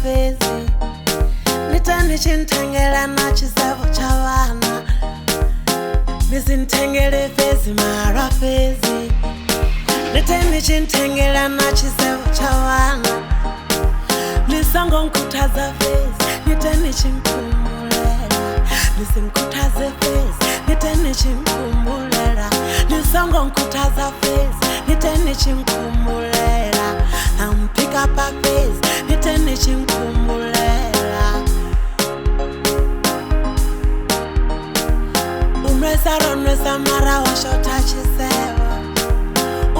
fezi nitani chintengela na chisavo cha vana nisintengele fezi mara fezi nitani chintengela na chisavo cha vana nisango nkutaza fezi nitani chimpumulela nisinkutaze fezi nitani chimpumulela nisango nkutaza fezi nitani chimpumulela ampika pa fezi nitani chimpumulela unwesa mara washota chisevo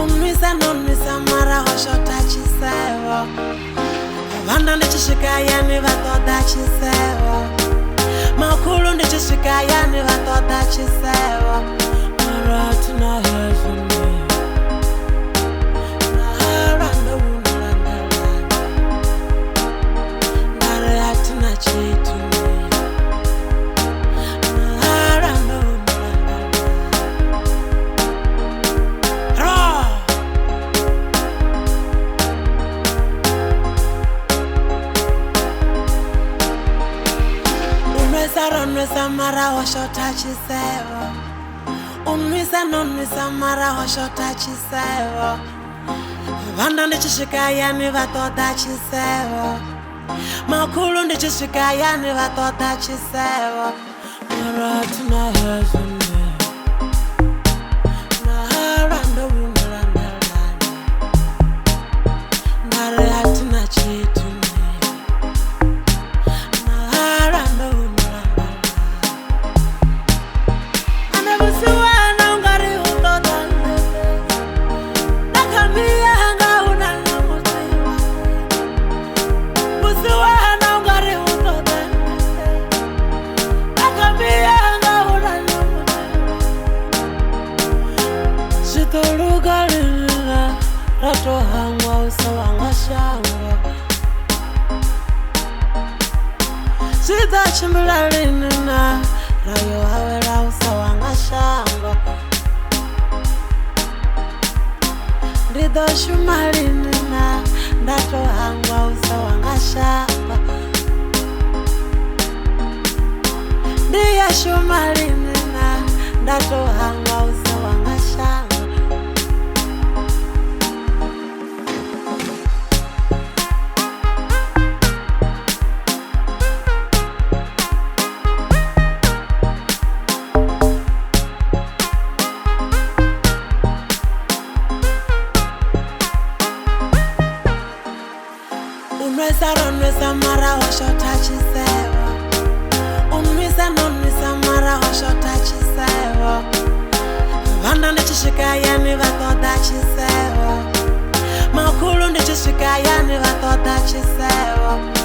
unwisa mara washota chisevo vana ndichisvika yani vatoda chisevo makulu ndichisvika yani vatoda chisevo mara tina hezvine naharanda unolandala ndare hatina chitu unwisa mara washota chisevo unwisa mara washota chisevo vana ndichisvika yani vatoda chisevo makulu ndichisvika yani vatoda chisevo mara tina hezvine naharanda unolandalani ndare hatina chitu rato hangwa usawanga shangwa sida chimbulalina rayo hawela usawanga shangwa rido shumalinina ndato hangwa usawanga shangwa ndiya shumalinina ndato hangwa usawanga shangwa unwisa mara washota chisevo unwisa mara washota chisevo vana ndichisvika yani vatoda chisevo makulu ndichisvika yani vatoda chisevo